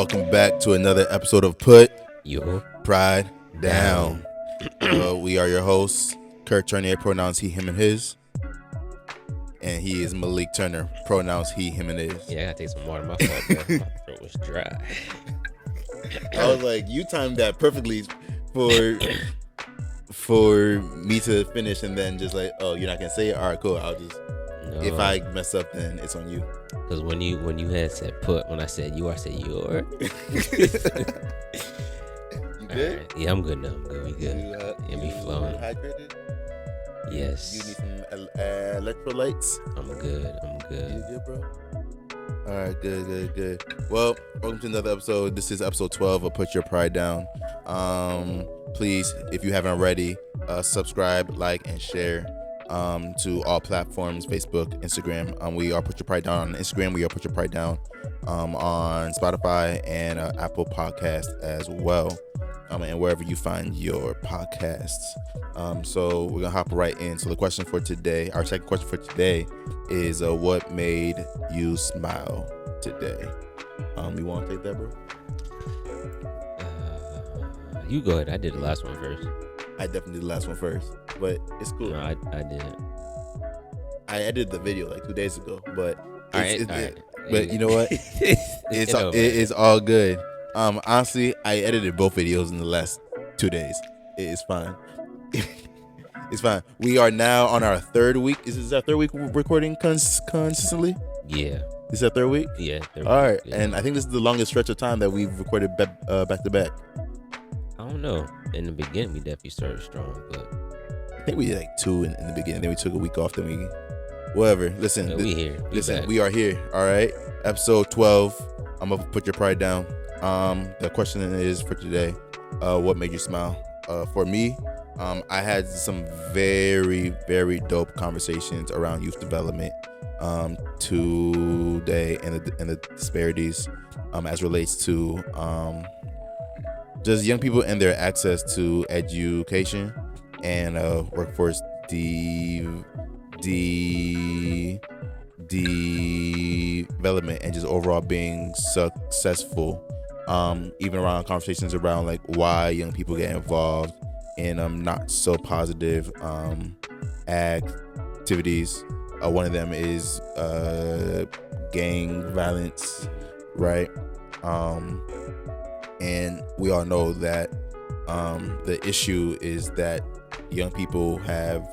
welcome back to another episode of Put Your Pride Down. We are your hosts, Kurt Turner, pronouns he, him, and his. And he is Malik Turner, pronouns he, him, and his. Yeah, I gotta take some water. My fault, bro. My throat was dry. I was like, you timed that perfectly for me to finish, and then just like, oh, you're not gonna say it? All right, cool. I'll just. No, if I mess up, then it's on you. Because when you had said put, when I said you, I said your. You good? Right. Yeah, I'm good now. I'm good. We good. You be flowing. Hydrated? Yes. You need some electrolytes? I'm good. You good, bro? All right, good. Well, welcome to another episode. This is episode 12 of Put Your Pride Down. Please, if you haven't already, subscribe, like, and share to all platforms, Facebook, Instagram. We are Put Your Pride Down on Instagram. We are Put Your Pride Down on Spotify and Apple Podcasts as well. And wherever you find your podcasts. So we're gonna hop right in. So the question for today, our second question for today, is what made you smile today? You want to take that, bro? You go ahead. I did the last one first. I definitely did the last one first, but it's cool. No, I didn't. I edited the video like 2 days ago, but All right. but you know what? It's all good. Honestly, I edited both videos in the last 2 days. It's fine. It's fine. We are now on our third week. Is this our third week recording consistently? Yeah. This is our third week? Yeah. All right. Yeah. And I think this is the longest stretch of time that we've recorded back to back. I don't know. In the beginning, we definitely started strong, but I think we did like 2 in the beginning. Then we took a week off. Then we, whatever. Listen, we here. We are here. All right. Episode 12. I'm gonna put your pride down. The question is for today, what made you smile? For me, I had some very, very dope conversations around youth development today and the disparities as relates to just young people and their access to education and workforce development and just overall being successful. Even around conversations around like why young people get involved in not so positive activities. One of them is gang violence, right? And we all know that the issue is that young people have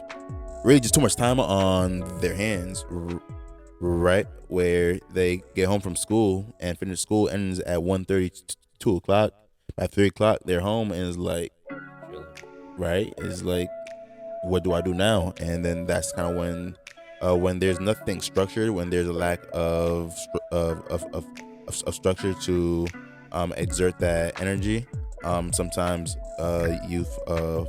really just too much time on their hands, right? Where they get home from school and finish school ends at 1:30, 2 o'clock. By 3 o'clock, they're home and it's like, right? It's like, what do I do now? And then that's kind of when there's nothing structured, when there's a lack of structure to exert that energy. Sometimes youth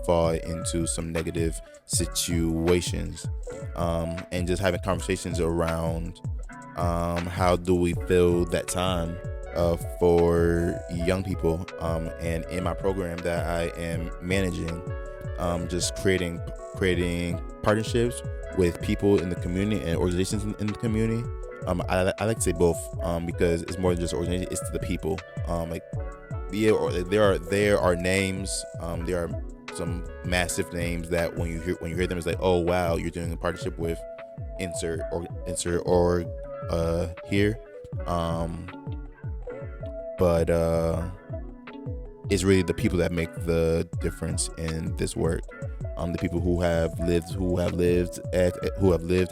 fall into some negative situations, and just having conversations around how do we fill that time for young people, and in my program that I am managing, just creating partnerships with people in the community and organizations in the community. I like to say both, because it's more than just organization, it's to the people. There are names, there are some massive names that when you hear them, it's like, oh wow, you're doing a partnership with insert org here, but it's really the people that make the difference in this work. The people who have lived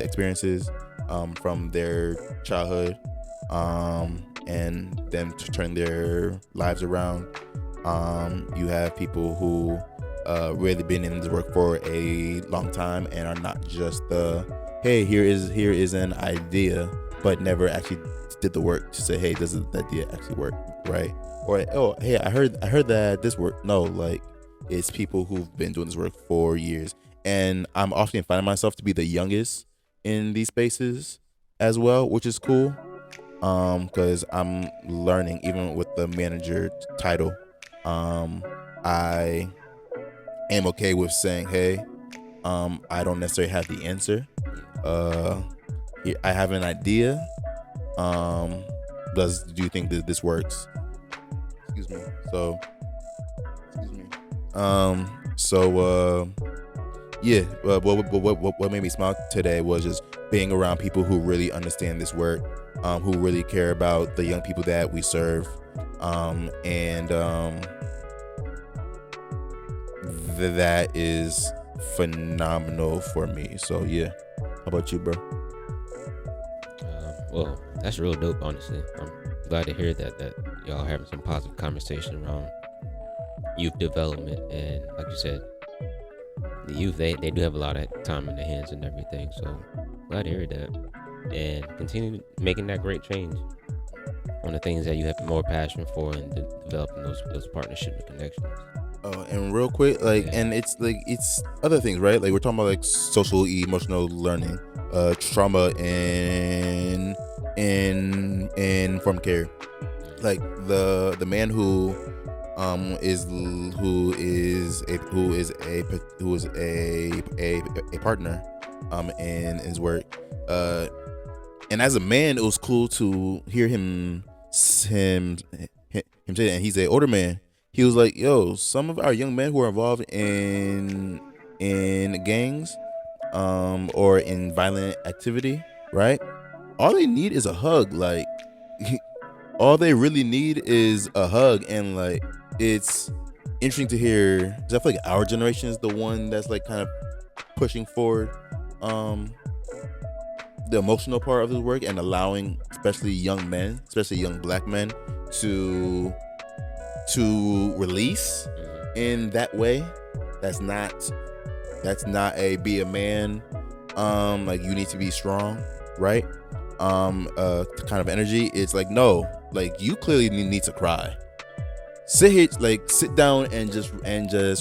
experiences from their childhood, and them to turn their lives around. You have people who really been in this work for a long time and are not just hey, here is an idea, but never actually did the work to say, hey, does the idea actually work, right? Or, oh, hey, I heard that this worked. No, like, it's people who've been doing this work for years. And I'm often finding myself to be the youngest in these spaces as well, which is cool, because I'm learning. Even with the manager title, I am okay with saying, hey, I don't necessarily have the answer. I have an idea. Do you think that this works? Excuse me. Excuse me. So yeah. What made me smile today was just being around people who really understand this work, who really care about the young people that we serve, and that is phenomenal for me. So yeah. How about you, bro? Well, that's real dope, honestly. I'm glad to hear that y'all having some positive conversation around youth development. And like you said, the youth, they do have a lot of time in their hands and everything. So glad to hear that. And continue making that great change on the things that you have more passion for, and developing those partnerships and connections. Oh, and real quick, like, and it's other things, right? Like, we're talking about like social emotional learning, trauma, and from care. Like the man who is a partner in his work, and as a man, it was cool to hear him say that. And he's an older man. He was like, yo, some of our young men who are involved in gangs, or in violent activity, right? All they need is a hug. Like, all they really need is a hug. And like, it's interesting to hear, because I feel like our generation is the one that's like kind of pushing forward the emotional part of his work, and allowing especially young men, especially young black men, to release in that way. That's not a be a man, like, you need to be strong, right? Kind of energy. It's like, no, like, you clearly need to cry. Sit down and just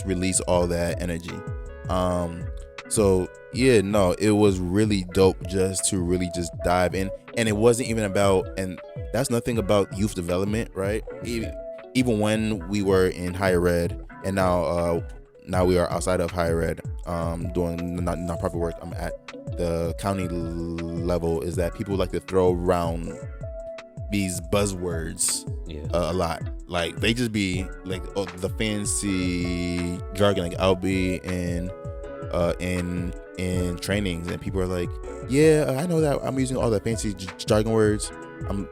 release all that energy. So yeah, no, it was really dope just to really just dive in. And it wasn't even about, and that's nothing about youth development, right? Even when we were in higher ed, and now we are outside of higher ed, doing nonprofit work. I'm at the county level. Is that people like to throw around these buzzwords a lot. Like, they just be like, oh, the fancy jargon. Like, I'll be in trainings, and people are like, yeah, I know that I'm using all the fancy jargon words. I'm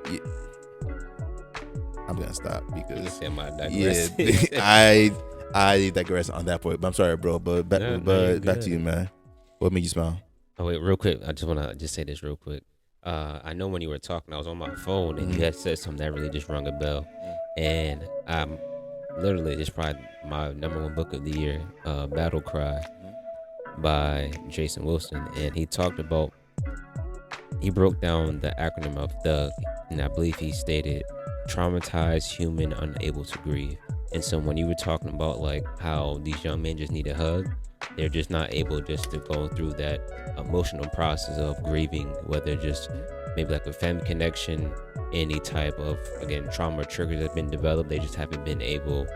gonna stop because I digress on that point. But I'm sorry, bro. But back to you, man. What made you smile? Oh wait, real quick. I just wanna say this real quick. I know when you were talking, I was on my phone, and you had said something that really just rung a bell. And literally, it's probably my number one book of the year, Battle Cry by Jason Wilson. And he broke down the acronym of THUG, and I believe he stated traumatized human unable to grieve. And so when you were talking about like how these young men just need a hug, they're just not able just to go through that emotional process of grieving, whether just maybe like a family connection, any type of, again, trauma triggers that have been developed. They just haven't been able,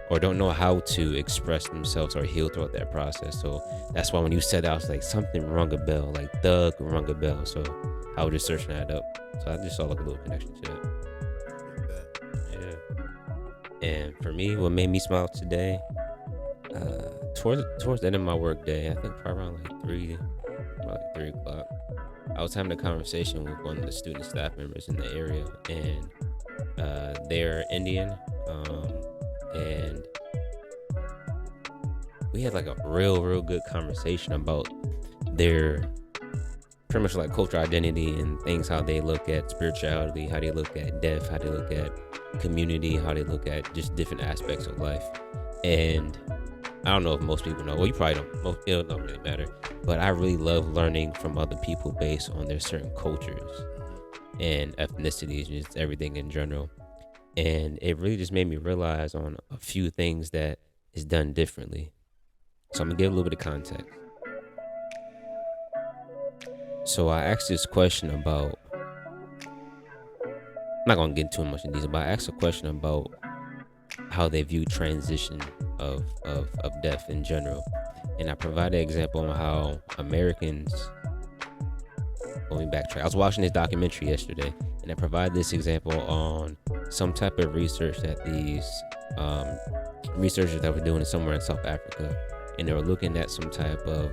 or don't know how to express themselves or heal throughout that process. So that's why when you said that, I was like, something rung a bell, like THUG rung a bell. So I was just searching that up. So I just saw like a little connection to it. Yeah. And for me, what made me smile today, towards the end of my work day, I think probably around like 3 o'clock, I was having a conversation with one of the student staff members in the area, and they're Indian, and we had like a real good conversation about their pretty much like cultural identity and things, how they look at spirituality, how they look at death, how they look at community, how they look at just different aspects of life. And I don't know if most people know. Well, you probably don't. It don't really matter. But I really love learning from other people based on their certain cultures and ethnicities, just everything in general. And it really just made me realize on a few things that is done differently. So I'm gonna give a little bit of context. So I asked this question about, I'm not gonna get too much in detail, but I asked a question about how they view transition of death in general. And I provided an example on how Americans, let me backtrack. I was watching this documentary yesterday, and I provided this example on some type of research that these researchers that were doing it somewhere in South Africa, and they were looking at some type of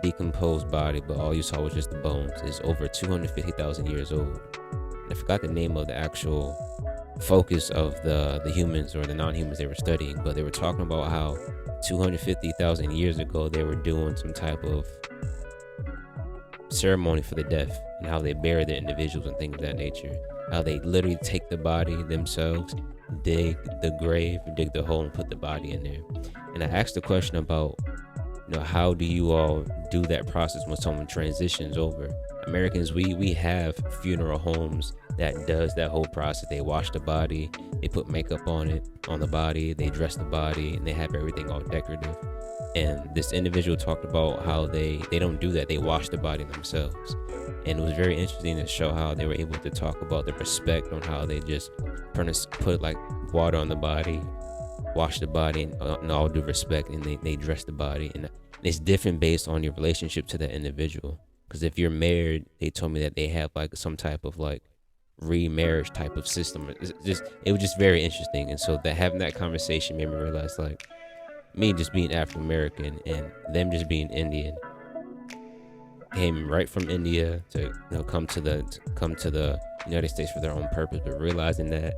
decomposed body, but all you saw was just the bones. It's over 250,000 years old. I forgot the name of the actual focus of the humans or the non-humans they were studying, but they were talking about how 250,000 years ago they were doing some type of ceremony for the deaf, and how they bury the individuals and things of that nature. How they literally take the body themselves, dig the grave, dig the hole, and put the body in there. And I asked the question about, how do you all do that process when someone transitions over? Americans, we have funeral homes that does that whole process. They wash the body, they put makeup on the body, they dress the body, and they have everything all decorative. And this individual talked about how they don't do that. They wash the body themselves. And it was very interesting to show how they were able to talk about the respect on how they just put like water on the body, wash the body, and all due respect, and they dress the body. And it's different based on your relationship to that individual. Because if you're married, they told me that they have like some type of like remarriage type of system. It was just very interesting. And so that having that conversation made me realize, like, me just being African American and them just being Indian, came right from India to come to the United States for their own purpose, but realizing that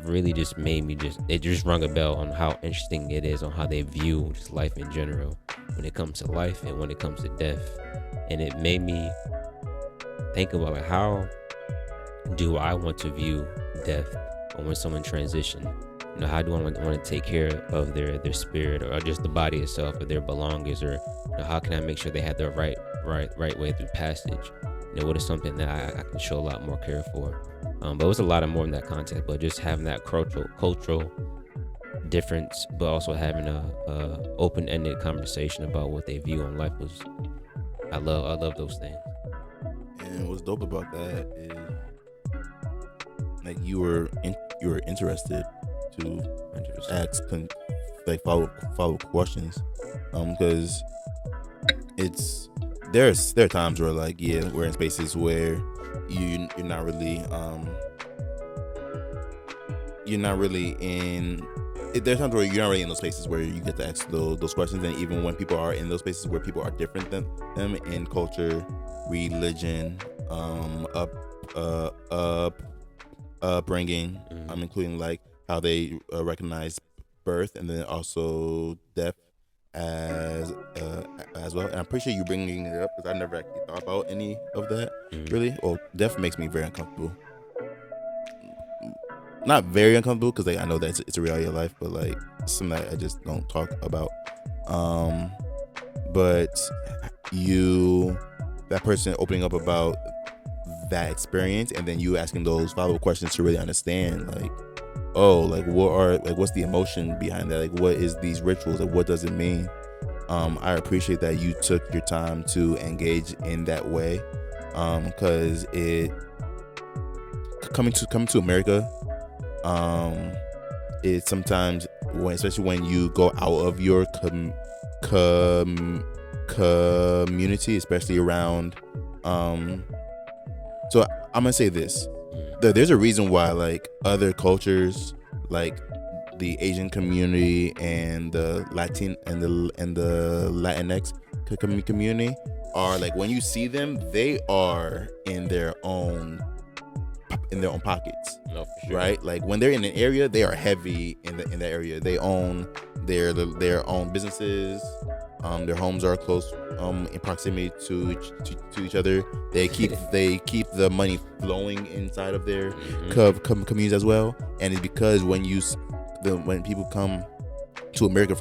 really just made me it just rung a bell on how interesting it is on how they view just life in general when it comes to life and when it comes to death. And it made me think about, like, how do I want to view death, or when someone transitions, how do I want to take care of their spirit, or just the body itself, or their belongings, or how can I make sure they have the right way through passage? What is something that I can show a lot more care for? But it was a lot of more in that context, but just having that cultural difference, but also having a open-ended conversation about what they view on life was, I love those things. And what's dope about that is, like, you were interested to ask follow questions, because there are times where, like, we're in spaces where you're not really in. There's times where you're not really in those spaces where you get to ask those questions, and even when people are in those spaces where people are different than them in culture, religion, upbringing, including like how they recognize birth and then also death as well. And I'm pretty sure you bringing it up because I never actually thought about any of that. Really. Well, death makes me very uncomfortable. Not very uncomfortable because I know that it's a reality of life, but like something that I just don't talk about. But that person opening up about that experience, and then you asking those follow-up questions to really understand, like, what's the emotion behind that? Like, what is these rituals? Like, what does it mean? I appreciate that you took your time to engage in that way, because coming to America, it's sometimes especially when you go out of your community, especially around. So I'm gonna say this: there's a reason why, like, other cultures, like the Asian community and the Latin and the Latinx community, are like, when you see them, they are in their own pockets. No, for sure. Right? Like, when they're in an area, they are heavy in that area. They own their own businesses. Their homes are close in proximity to each other. They keep the money flowing inside of their communities as well. And it's because when people come to America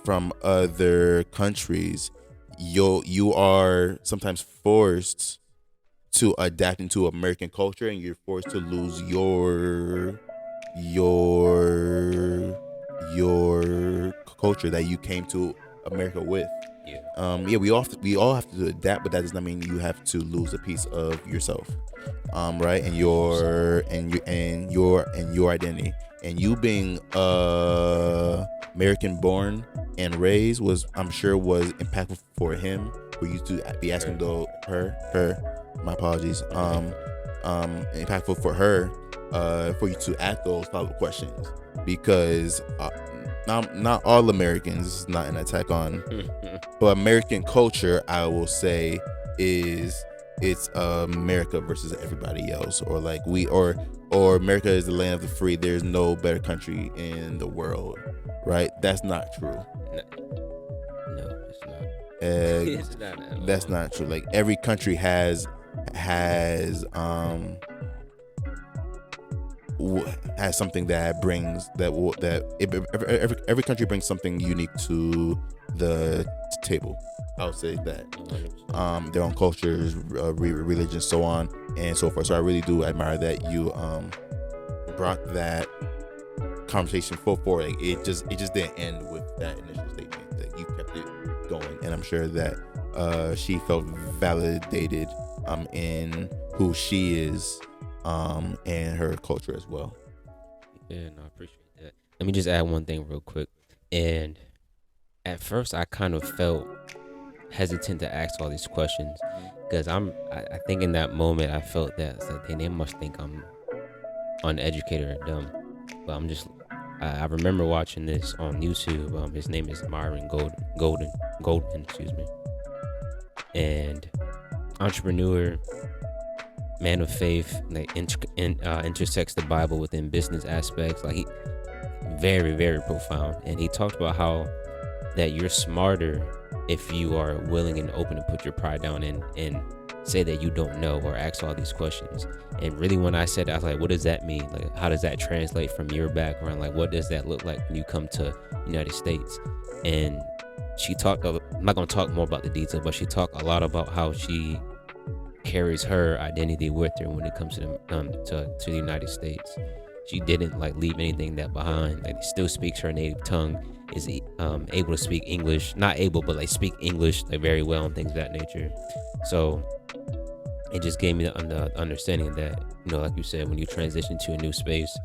from other countries, you are sometimes forced to adapt into American culture, and you're forced to lose your culture that you came to America with. We all have to adapt, but that does not mean you have to lose a piece of yourself, right? And your identity. And you being American born and raised was impactful for him, for you to be asking her. My apologies. Impactful for her for you to ask those follow-up questions, because not all Americans, this is not an attack on, but American culture, I will say, is it's America versus everybody else, or like or America is the land of the free. There's no better country in the world, right? That's not true. No, it's not. It's not at all. That's not true. Like, every country has something that brings every country brings something unique to the table. I would say that their own cultures, religion, so on and so forth. So I really do admire that you brought that conversation forward. Like, it just didn't end with that initial statement. That you kept it going, and I'm sure that she felt validated in who she is and her culture as well. Yeah, no, I appreciate that. Let me just add one thing real quick. And at first, I kind of felt hesitant to ask all these questions, because I think in that moment I felt that it's like, they must think I'm uneducated or dumb. But I remember watching this on YouTube. His name is Myron Goldman, excuse me. And entrepreneur, man of faith, like intersects the Bible within business aspects. Like, he very, very profound. And he talked about how that you're smarter if you are willing and open to put your pride down and say that you don't know, or ask all these questions. And really, when I said that, I was like, what does that mean? Like, how does that translate from your background? Like, what does that look like when you come to United States? And she talked, I'm not going to talk more about the detail, but she talked a lot about how she carries her identity with her when it comes to the United States. She didn't like leave anything that behind. Like, still speaks her native tongue, is able to speak English, not able, but like speak English like very well and things of that nature. So it just gave me the understanding that, like you said, when you transition to a new space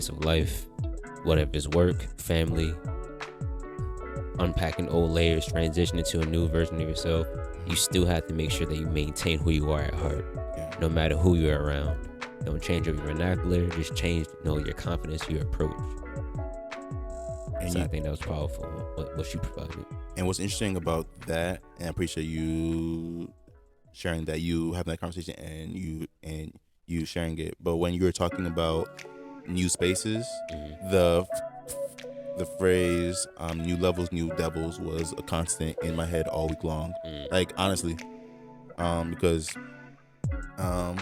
of life, whatever it's work, family, unpacking old layers, transitioning to a new version of yourself, you still have to make sure that you maintain who you are at heart, no matter who you're around. Don't change your vernacular, just change your confidence, your approach. And so I think that was powerful, what she provided. And what's interesting about that, and I appreciate you sharing that, you having that conversation and you sharing it. But when you were talking about new spaces, the phrase "new levels, new devils" was a constant in my head all week long. Like, honestly, because I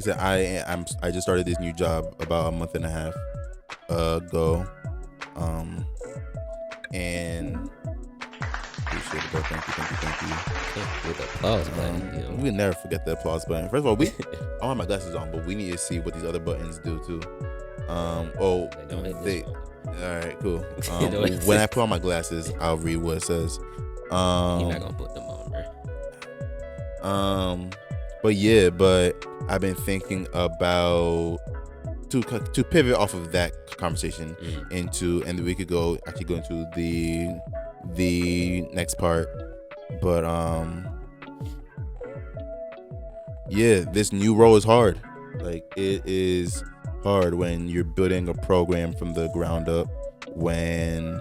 said I just started this new job about a month and a half ago, and appreciate it, bro. Thank you. With the applause button, we never forget the applause button. First of all, I don't have my glasses on, but we need to see what these other buttons do too. All right, cool. When I put on my glasses, I'll read what it says. You're not gonna put them on, bro. But I've been thinking about to pivot off of that conversation into, and we could go into the next part. But this new role is hard. Like, it is hard when you're building a program from the ground up, when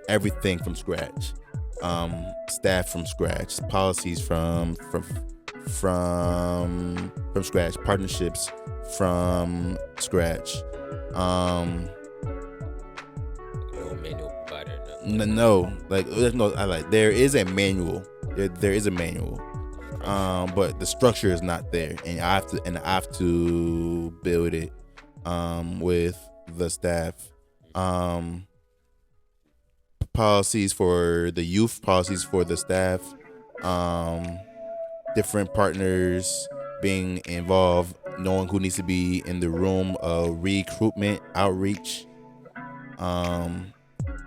everything from scratch, staff from scratch, policies from scratch, partnerships from scratch. No manual provider. No, like there's no. There is a manual. There is a manual. But the structure is not there, and I have to build it with the staff. Policies for the youth, policies for the staff, different partners being involved, knowing who needs to be in the room, recruitment, outreach,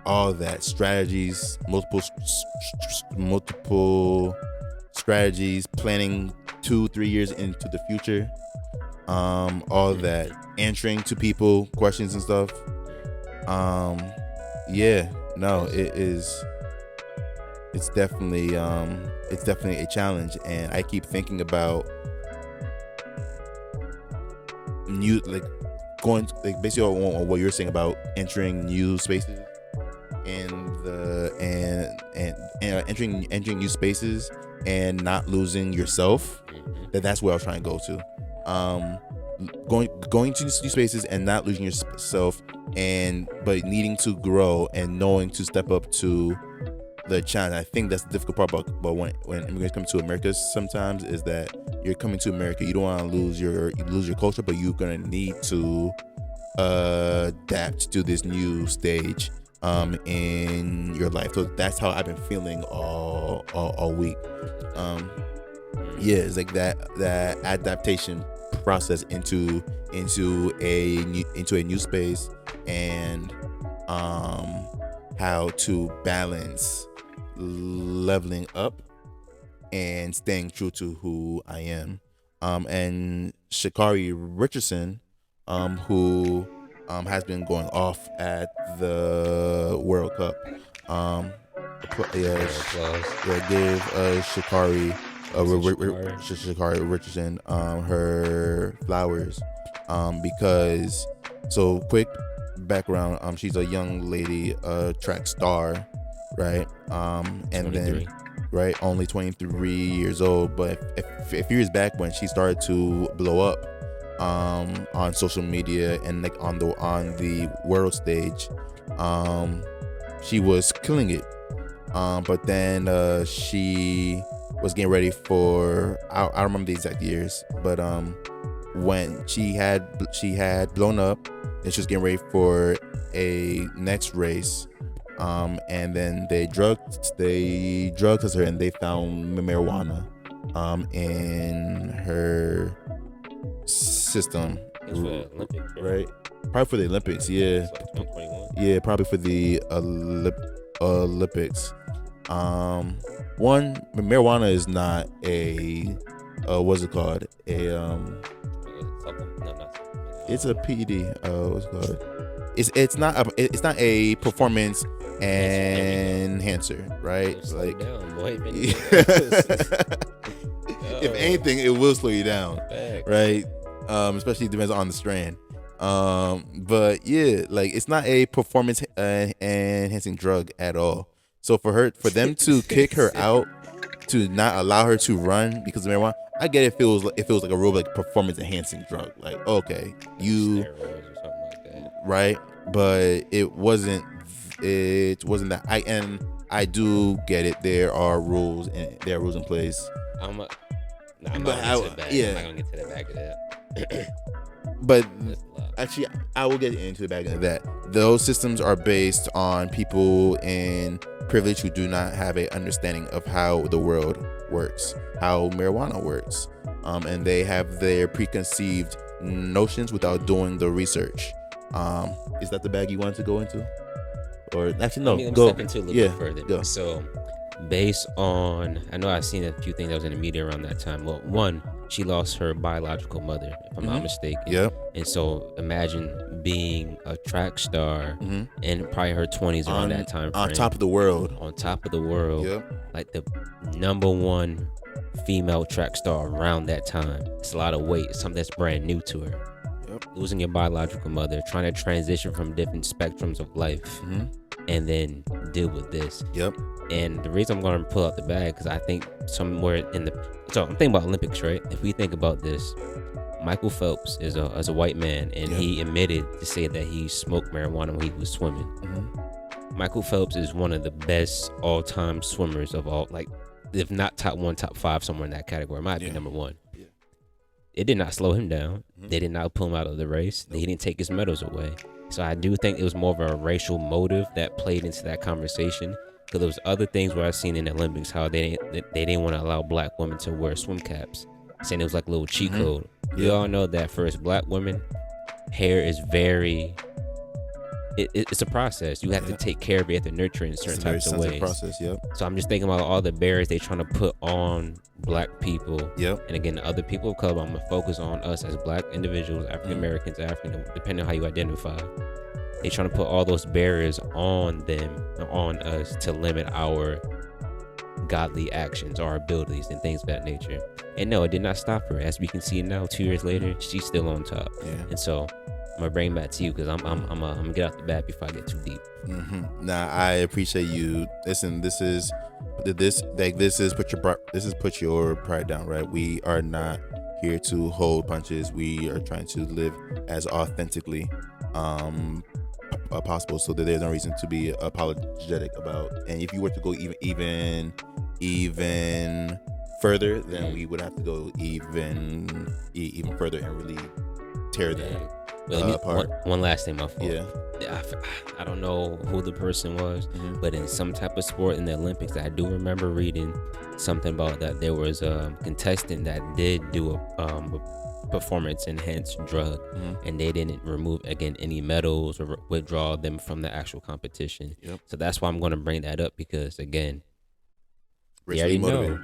all that, strategies, multiple strategies, planning 2-3 years into the future, all that, answering to people questions and stuff. It's definitely a challenge, and I keep thinking about new, like going like basically on what you're saying about entering new spaces and entering new spaces and not losing yourself. That's where I was trying to go to. Going to new spaces and not losing yourself, but needing to grow and knowing to step up to the challenge. I think that's the difficult part about when immigrants come to America sometimes, is that you're coming to America, you don't want to lose your culture, but you're gonna need to adapt to this new stage in your life. So that's how I've been feeling all week. It's like that adaptation process into a new space, and how to balance leveling up and staying true to who I am. And Sha'carri Richardson, who has been going off at the World Cup. Give Sha'carri Richardson her flowers, because, so quick background, she's a young lady, track star, right? And 23. Then right, only 23 years old, but a few years back when she started to blow up on social media and like on the world stage, she was killing it. But then she was getting ready for, I don't remember the exact years, but when she had blown up, and she was getting ready for a next race, and then they drug tested her, and they found marijuana in her system. It's for the Olympics, right? Probably for the Olympics, yeah. So 2021. Yeah, probably for the Olympics. One, marijuana is not a what's it called? It's a PED. What's it called? It's not a performance enhancer, right? Like, down, boy. If anything, it will slow you down, right? Especially depends on the strand. But yeah, like, it's not a performance enhancing drug at all. So for them to kick her out, to not allow her to run because of marijuana, I get it feels like a real like performance enhancing drug. Like, okay, you steroids or something like that, right? But it wasn't that. I do get it. There are rules in place. I'm not gonna get to the back of that. But actually, I will get into the back of that. Those systems are based on people in privilege who do not have a understanding of how the world works, how marijuana works, and they have their preconceived notions without doing the research. Is that the bag you wanted to go into? Or actually, no. Let me go step into a little bit further. Go. So, based on, I know I've seen a few things that was in the media around that time. Well, one, she lost her biological mother, if I'm not mistaken. Yeah. And so imagine being a track star in probably her 20s around that time frame. On top of the world. Yep. Like the number one female track star around that time. It's a lot of weight. Something that's brand new to her. Yep. Losing your biological mother, trying to transition from different spectrums of life, and then deal with this. Yep. And the reason I'm going to pull out the bag, because I think somewhere so I'm thinking about Olympics, right? If we think about this, Michael Phelps is a white man, and he admitted to say that he smoked marijuana when he was swimming. Michael Phelps is one of the best all-time swimmers of all, like, if not top 1, top 5, somewhere in that category. Might be number 1. Yeah. It did not slow him down. They did not pull him out of the race. He didn't take his medals away. So I do think it was more of a racial motive that played into that conversation. Because there was other things where I seen in the Olympics how they didn't want to allow black women to wear swim caps, saying it was like a little cheat code. We all know that for us black women, hair is very. It's a process. You have to take care of it. You have to nurture it in certain types of ways. Process, So I'm just thinking about all the barriers they trying to put on black people. Yep. And again, the other people of color, I'm gonna focus on us as black individuals, African Americans, African, depending on how you identify. They trying to put all those barriers on them, on us, to limit our godly actions or abilities and things of that nature. And no, it did not stop her. As we can see now, 2 years later, she's still on top. Yeah. And so I'm gonna bring it back to you because I'm gonna get out the bat before I get too deep. Nah, I appreciate you. Listen, this is put your pride down, right? We are not here to hold punches. We are trying to live as authentically possible, so that there's no reason to be apologetic about. And if you were to go even further, then we would have to go even further and really tear that apart. One last thing, my fault. Yeah. I don't know who the person was, but in some type of sport in the Olympics, I do remember reading something about that there was a contestant that did do a performance enhanced drug, and they didn't remove any medals or withdraw them from the actual competition. So that's why I'm going to bring that up, because again, Racially motivated.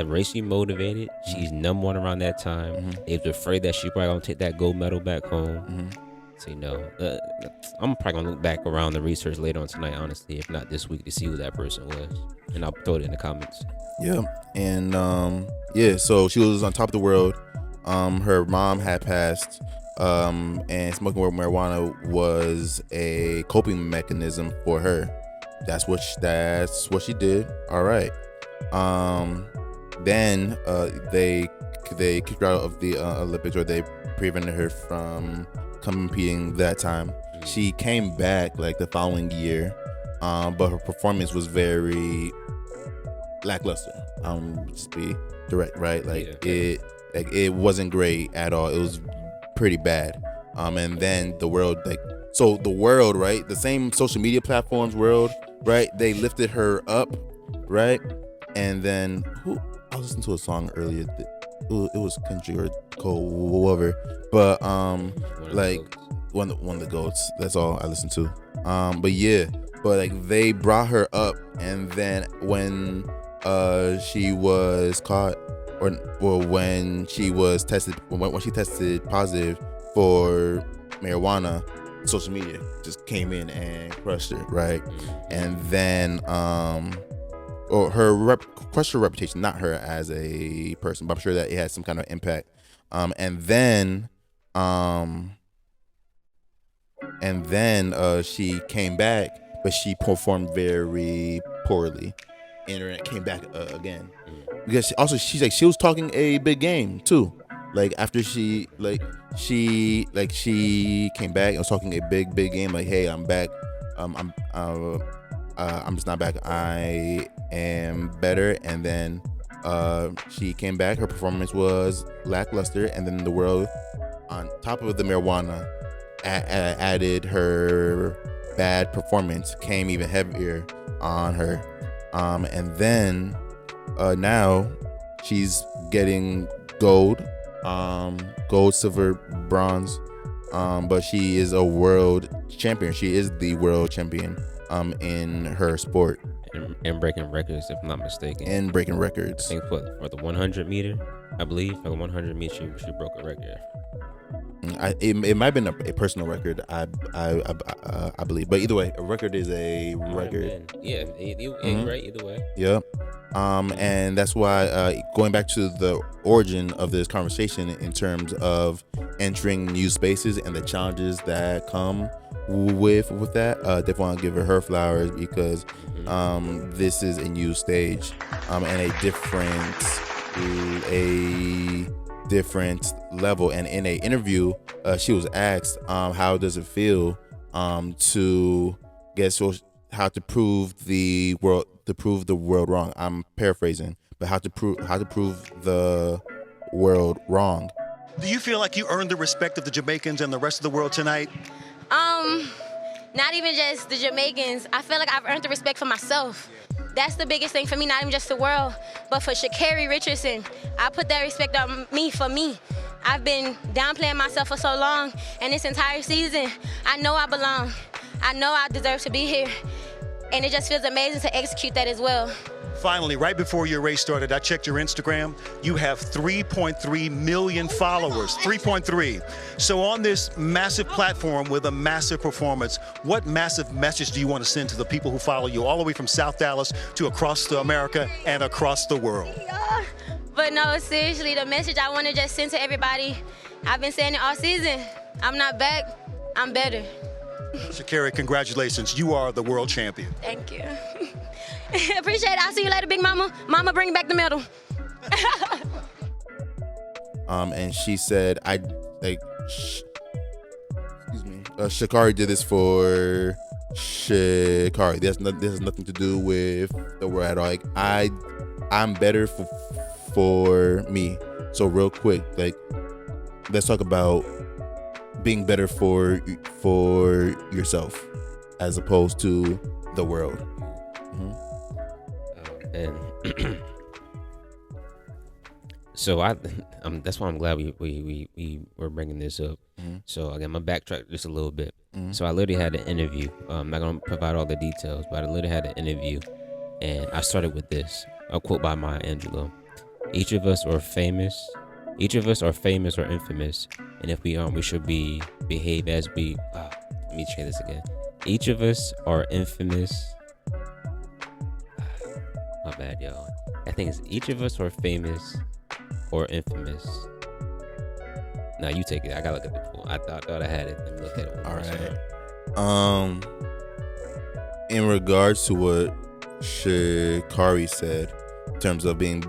Racially motivated. She's #1 around that time. They was afraid that she probably gonna take that gold medal back home. So I'm probably gonna look back around the research later on tonight, honestly, if not this week, to see who that person was, and I'll throw it in the comments. Yeah, and so she was on top of the world. Her mom had passed, and smoking marijuana was a coping mechanism for her. That's what she did. All right. Then they kicked her out of the Olympics, or they prevented her from competing that time. She came back like the following year, but her performance was very lackluster. Just be direct, right? It wasn't great at all. It was pretty bad. And then the world, right? The same social media platforms world, right? They lifted her up, right? And then I listened to a song earlier. It was country or Cole, whatever. But one of the GOATs. That's all I listened to. But they brought her up, and then when she was caught, or when she was tested, when she tested positive for marijuana, social media just came in and crushed her, right? And then crushed her reputation, not her as a person, but I'm sure that it had some kind of impact. And then she came back, but she performed very poorly. Internet came back again, because she was talking a big game too. Like after she came back and was talking a big game, like, hey, I'm back. I'm just not back. I am better. And then she came back. Her performance was lackluster, and then the world, on top of the marijuana, added her bad performance, came even heavier on her. And then now she's getting gold, silver, bronze. But she is a world champion. She is the world champion in her sport. And breaking records, if I'm not mistaken. And breaking records. I think for the 100 meter, I believe, for the 100 meter, she broke a record. It might have been a personal record, I believe. But either way, a record is a record. Yeah, right, either way. Yep. And that's why, going back to the origin of this conversation in terms of entering new spaces and the challenges that come with that, definitely want to give her flowers, because this is a new stage, and a different level. And in a interview, she was asked, how does it feel to prove the world wrong? I'm paraphrasing, but how to prove the world wrong. Do you feel like you earned the respect of the Jamaicans and the rest of the world tonight? Not even just the Jamaicans. I feel like I've earned the respect for myself. That's the biggest thing for me, not even just the world, but for Sha'carri Richardson. I put that respect on me for me. I've been downplaying myself for so long, and this entire season, I know I belong. I know I deserve to be here, and it just feels amazing to execute that as well. finally, right before your race started, I checked your Instagram. You have 3.3 million followers, 3.3. So on this massive platform with a massive performance, what massive message do you want to send to the people who follow you all the way from South Dallas to across America and across the world? But no, seriously, the message I want to just send to everybody, I've been saying it all season. I'm not back, I'm better. Sha'carri, congratulations. You are the world champion. Thank you. Appreciate it. I'll see you later, big mama. Mama, bring back the medal. And she said, Sha'carri did this for Sha'carri. This has nothing to do with the world at all. Like, I'm better for me. So real quick, like, let's talk about being better for yourself as opposed to the world. And so that's why I'm glad we were bringing this up. So again, I'm gonna backtrack just a little bit. So I literally had an interview. I'm not gonna provide all the details, but I literally had an interview, and I started with this. A quote by Maya Angelou: "Each of us are famous. Each of us are famous or infamous, and if we aren't, we should behave as we." Let me try this again. Each of us are infamous. My bad, y'all. I think it's each of us are famous or infamous. Now you take it. I gotta look at the pool. I thought I had it. Let me look at it. All right. In regards to what Sha'carri said, in terms of being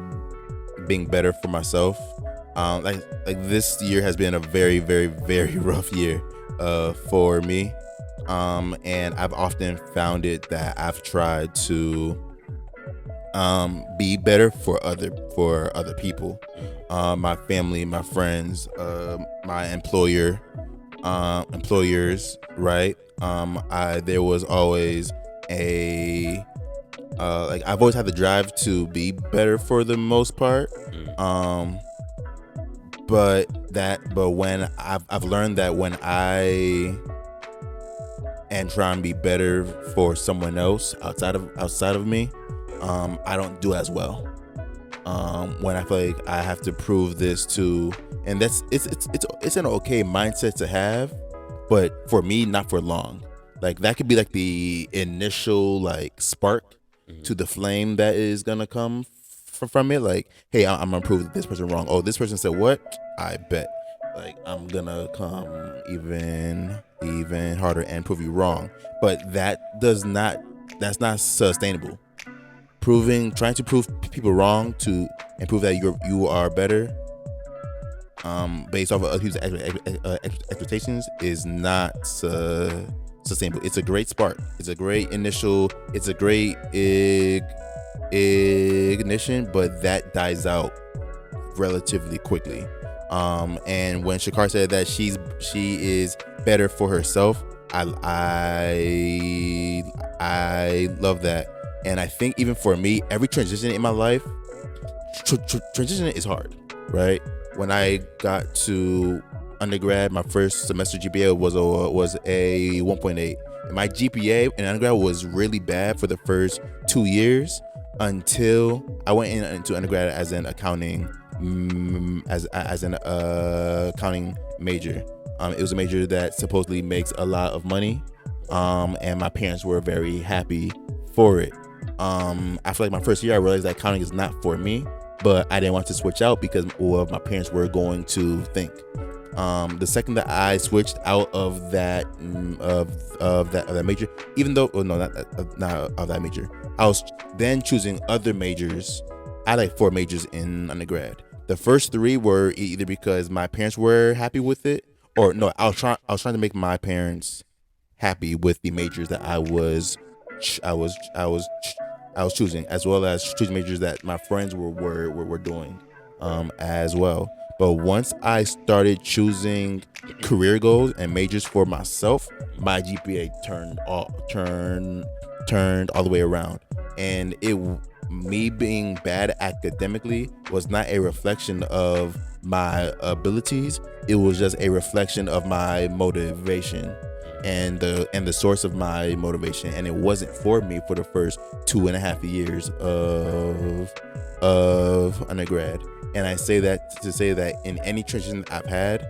better for myself, like this year has been a very, very, very rough year for me, and I've often found it that I've tried to be better for other people, my family, my friends, my employers, right? There was always I've always had the drive to be better for the most part, but when I've learned that when I am trying to be better for someone else outside of me, I don't do as well. When I feel like I have to prove this to, and it's an okay mindset to have, but for me, not for long. Like, that could be like the initial like spark to the flame that is gonna come from it. Like, hey, I'm gonna prove this person wrong. Oh, this person said what? I bet. Like, I'm gonna come even harder and prove you wrong. But that's not sustainable. Trying to prove people wrong and prove that you are better, based off of other people's expectations, is not sustainable. It's a great spark. It's a great initial. It's a great ignition, but that dies out relatively quickly. And when Sha'carri said that she is better for herself, I love that. And I think even for me, every transition in my life, transition is hard, right? When I got to undergrad, my first semester GPA was a 1.8. And my GPA in undergrad was really bad for the first 2 years until I went into undergrad as an accounting accounting major. It was a major that supposedly makes a lot of money, and my parents were very happy for it. After like my first year, I realized that accounting is not for me, but I didn't want to switch out because what my parents were going to think. The second that I switched out of that major, even though not of that major, I was then choosing other majors. I had like 4 majors in undergrad. The first 3 were either because my parents were happy with it, or no, I was trying to make my parents happy with the majors that I was choosing, as well as choosing majors that my friends were doing as well. But once I started choosing career goals and majors for myself, my GPA turned all the way around. And me being bad academically was not a reflection of my abilities. It was just a reflection of my motivation. and the source of my motivation, and it wasn't for me for the first 2.5 years of undergrad. And I say that to say that in any transition I've had,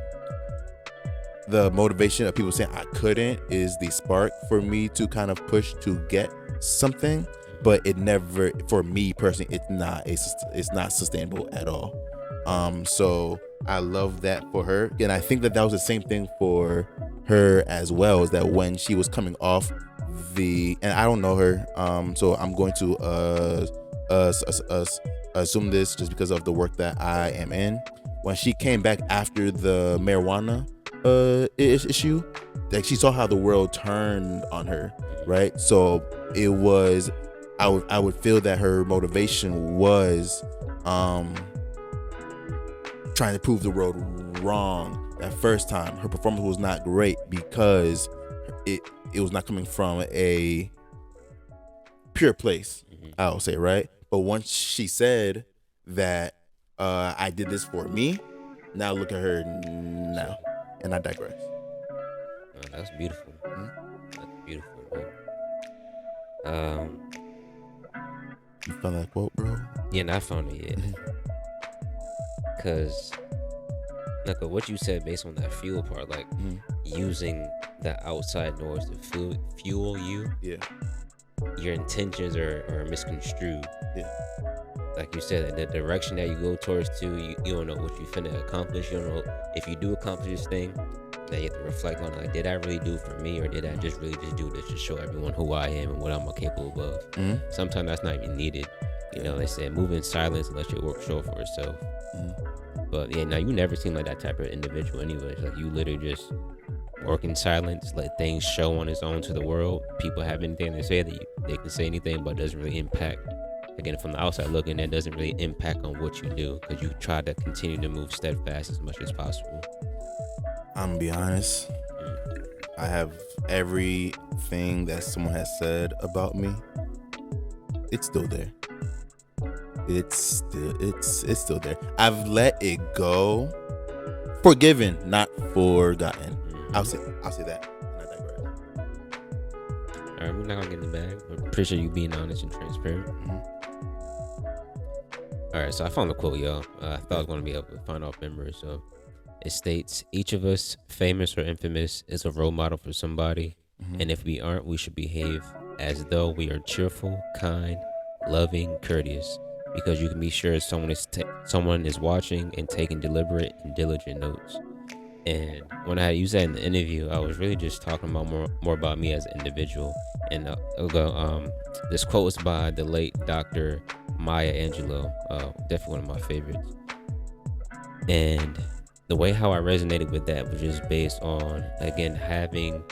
the motivation of people saying I couldn't is the spark for me to kind of push to get something, but it never, for me personally, it's not sustainable at all. So I love that for her, and I think that was the same thing for her as well. Is that when she was coming off and I don't know her, so I'm going to assume this just because of the work that I am in. When she came back after the marijuana issue, like she saw how the world turned on her, right? So it was, I would feel that her motivation was trying to prove the world wrong. That first time her performance was not great because it was not coming from a pure place, I'll say, right? But once she said that I did this for me, now look at her now. And I digress. Oh, that's beautiful. That's beautiful, man. You found that quote, bro? Yeah, and I found it, yeah. Because, like what you said based on that fuel part, like using that outside noise to fuel you. Yeah. Your intentions are misconstrued. Yeah. Like you said, the direction that you go towards you don't know what you finna accomplish. You don't know if you do accomplish this thing, that you have to reflect on, like, did I really do it for me, or did I just really just do this to show everyone who I am and what I'm capable of? Sometimes that's not even needed. You know, they say move in silence and let your work show for itself. But yeah, now you never seem like that type of individual anyways. Like you literally just work in silence, let things show on its own to the world. People have anything to say, that they can say anything, but it doesn't really impact. Again, from the outside looking, it doesn't really impact on what you do, because you try to continue to move steadfast as much as possible. I'm gonna be honest. I have everything that someone has said about me. It's still there. It's still there. I've let it go. Forgiven, not forgotten. I'll say that. And I digress. All right, we're not gonna get in the bag. I appreciate you being honest and transparent. All right, so I found the quote, y'all. I thought I was gonna be able to find off memory. So it states, "Each of us, famous or infamous, is a role model for somebody, and if we aren't, we should behave as though we are cheerful, kind, loving, courteous, because you can be sure someone is watching and taking deliberate and diligent notes." And when I used that in the interview, I was really just talking about more about me as an individual. And this quote was by the late Dr. Maya Angelou, definitely one of my favorites. And the way how I resonated with that was just based on, again, having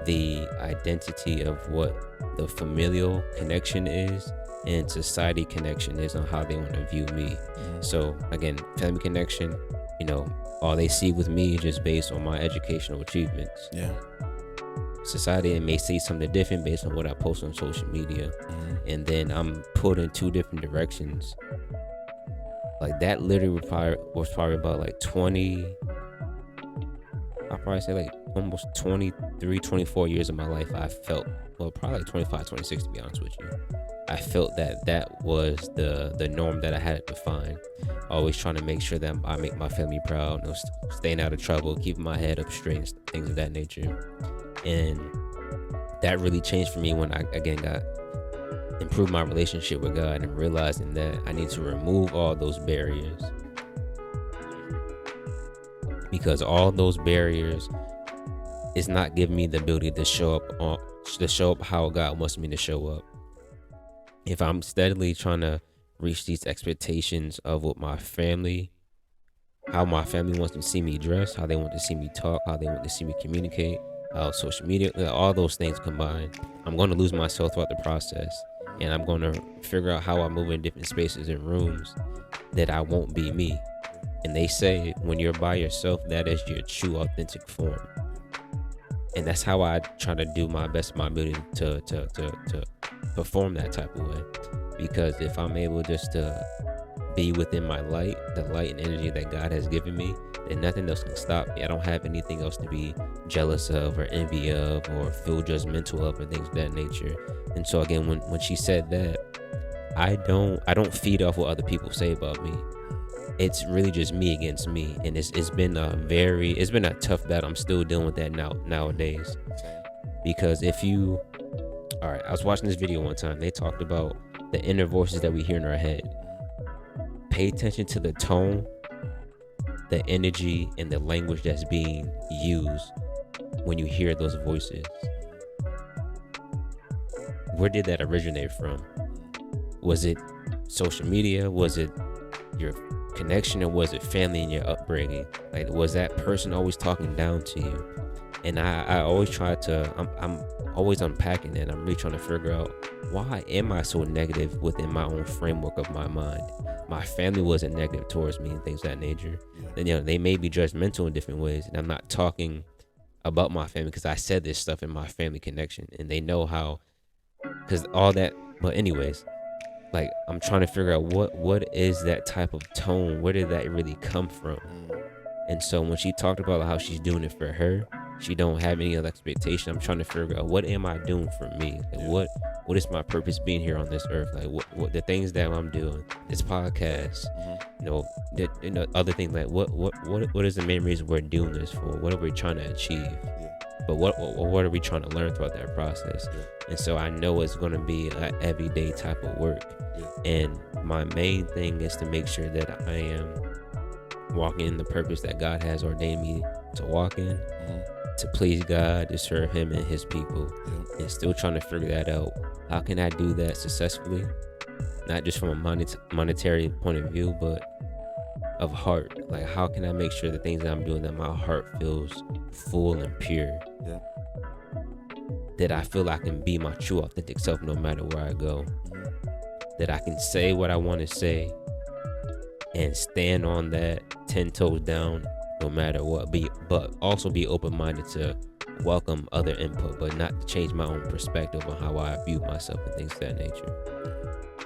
the identity of what the familial connection is and society connection is on how they want to view me. So again, family connection, you know, all they see with me is just based on my educational achievements. Yeah. Society may see something different based on what I post on social media. And then I'm pulled in two different directions. Like that literally was probably about like 20, I'll probably say like almost 23, 24 years of my life. I felt, well, probably like 25, 26 to be honest with you. I felt that was the norm that I had to define. Always trying to make sure that I make my family proud, you know, staying out of trouble, keeping my head up straight, and things of that nature. And that really changed for me when I again got improved my relationship with God and realizing that I need to remove all those barriers, because all those barriers is not giving me the ability to show up how God wants me to show up. If I'm steadily trying to reach these expectations of what my family, how my family wants to see me dress, how they want to see me talk, how they want to see me communicate, how social media, all those things combined, I'm going to lose myself throughout the process. And I'm going to figure out how I move in different spaces and rooms that I won't be me. And they say when you're by yourself, that is your true authentic form. And that's how I try to do my best, my ability to perform that type of way. Because if I'm able just to be within my light, the light and energy that God has given me, then nothing else can stop me. I don't have anything else to be jealous of or envy of or feel judgmental of or things of that nature. And so again, when she said that, I don't feed off what other people say about me. It's really just me against me, and it's been a tough battle. I'm still dealing with that nowadays, because all right, I was watching this video one time. They talked about the inner voices that we hear in our head. Pay attention to the tone, the energy, and the language that's being used when you hear those voices. Where did that originate from? Was it social media? Was it your connection, or was it family and your upbringing? Like, was that person always talking down to you? And I always try to, I'm always unpacking it. I'm really trying to figure out, why am I so negative within my own framework of my mind? My family wasn't negative towards me and things of that nature. And they may be judgmental in different ways, and I'm not talking about my family because I said this stuff in my family connection, and they know how, because all that. But anyways, like, I'm trying to figure out what is that type of tone? Where did that really come from? And so when she talked about how she's doing it for her, she don't have any other expectation. I'm trying to figure out, what am I doing for me? Like, what is my purpose being here on this earth? Like, what the things that I'm doing, this podcast, other things, like what is the main reason we're doing this for? What are we trying to achieve? But what are we trying to learn throughout that process? And so I know it's going to be an everyday type of work. And my main thing is to make sure that I am walking in the purpose that God has ordained me to walk in, to please God, to serve Him and His people, and still trying to figure that out. How can I do that successfully? Not just from a monetary point of view, but of heart. Like, how can I make sure the things that I'm doing, that my heart feels full and pure? That I feel I can be my true, authentic self no matter where I go. That I can say what I want to say and stand on that 10 toes down no matter what. But also be open-minded to welcome other input, but not to change my own perspective on how I view myself and things of that nature.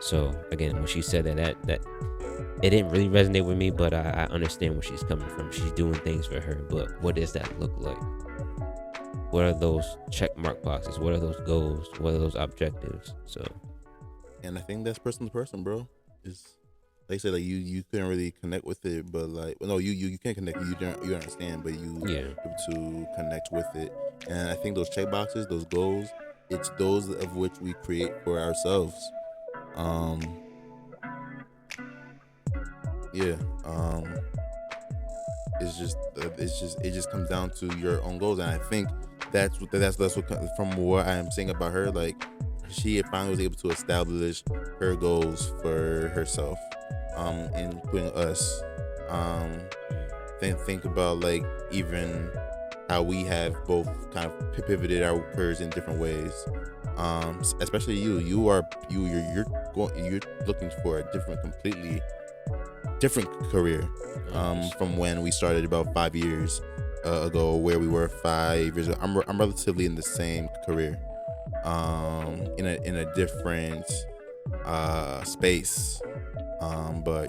So again, when she said that it didn't really resonate with me, but I understand where she's coming from. She's doing things for her, but what does that look like? What are those check mark boxes? What are those goals? What are those objectives? So, and I think that's person to person, bro. Is like I said, like you couldn't really connect with it, but like, well, no, you can't connect. You understand, but you able to connect with it. And I think those check boxes, those goals, it's those of which we create for ourselves. It just comes down to your own goals, and I think that's what from what I'm saying about her, like, she finally was able to establish her goals for herself, including us. Think about, like, even how we have both kind of pivoted our careers in different ways. Especially you're looking for a completely different career from when we started about 5 years ago, where we were 5 years ago. I'm relatively in the same career, in a different space, but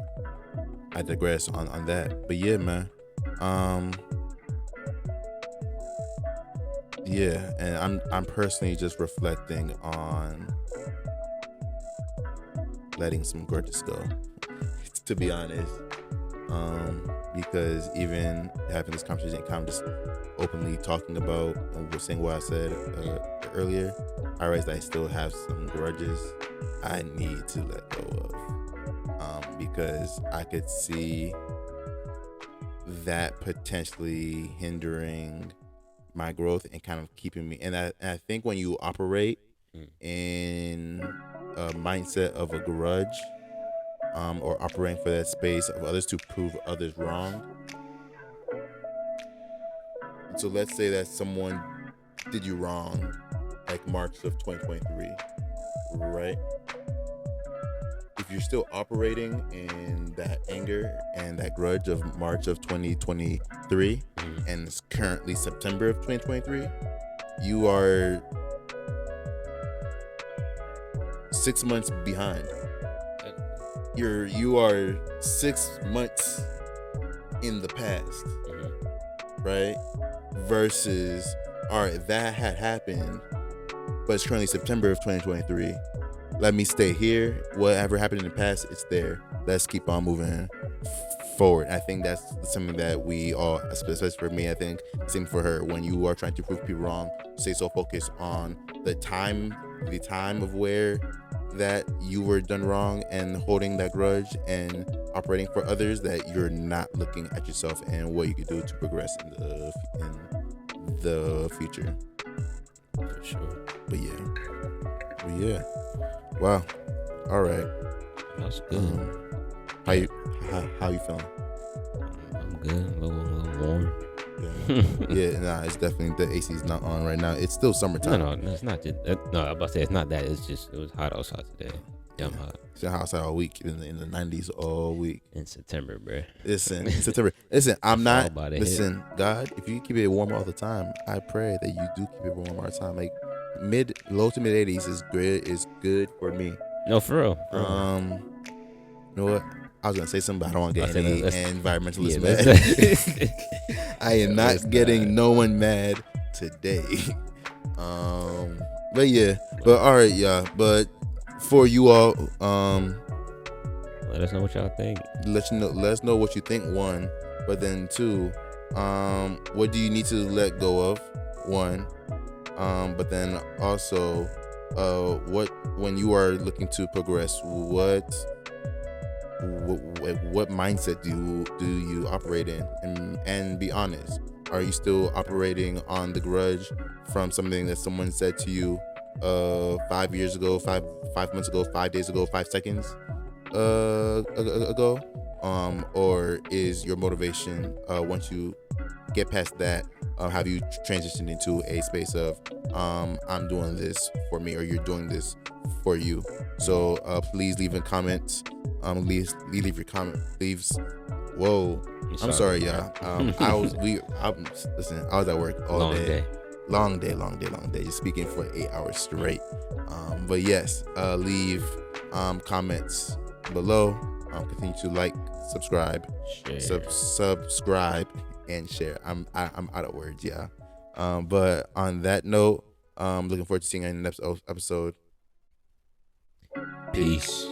I digress on that. But yeah, man, and I'm personally just reflecting on letting some grudges go, to be honest, because even having this conversation, kind of just openly talking about and saying what I said earlier, I realize that I still have some grudges I need to let go of, because I could see that potentially hindering my growth and kind of keeping me. And I think when you operate in a mindset of a grudge, or operating for that space of others to prove others wrong. So let's say that someone did you wrong, like March of 2023, right? If you're still operating in that anger and that grudge of March of 2023, and it's currently September of 2023, you are 6 months behind. you are 6 months in the past, right? Versus, all right, that had happened, but it's currently September of 2023. Let me stay here. Whatever happened in the past, it's there. Let's keep on moving forward. I think that's something that we all, especially for me, I think, same for her. When you are trying to prove people wrong, stay so focused on the time of where that you were done wrong and holding that grudge and operating for others, that you're not looking at yourself and what you could do to progress in the future. For sure. But yeah. Wow. All right. That's good. How you feeling? I'm good. A little warm. Yeah, it's definitely, the AC is not on right now. It's still summertime. No, it's not just. No, I'm about to say it's not that. It's just, it was hot outside today. Damn hot. It's been hot outside all week, in the 90s all week. In September, bro. Listen, September. Listen, I'm not. Listen, God, if you keep it warm all the time, I pray that you do keep it warm all the time. Like low to mid 80s is good for me. No, for real. You know what? I was gonna say something, but I don't want to get any environmentalists mad. I am not getting no one mad today. But yeah, but all right, yeah. But for you all, let us know what y'all think. Let us know what you think. One, but then two, what do you need to let go of? One, but then also, what, when you are looking to progress, what mindset do you operate in? And be honest, are you still operating on the grudge from something that someone said to you 5 years ago, 5 months ago, 5 days ago, 5 seconds ago? Or is your motivation, once you get past that, have you transitioned into a space of I'm doing this for me, or you're doing this for you? So please leave in comments. Leave your comment. Whoa, I'm sorry, y'all. I was at work all day. Long day. Just speaking for 8 hours straight. But yes, leave comments below. Continue to like, subscribe, subscribe, and share. I'm out of words, yeah. But on that note, looking forward to seeing you in the next episode. Peace.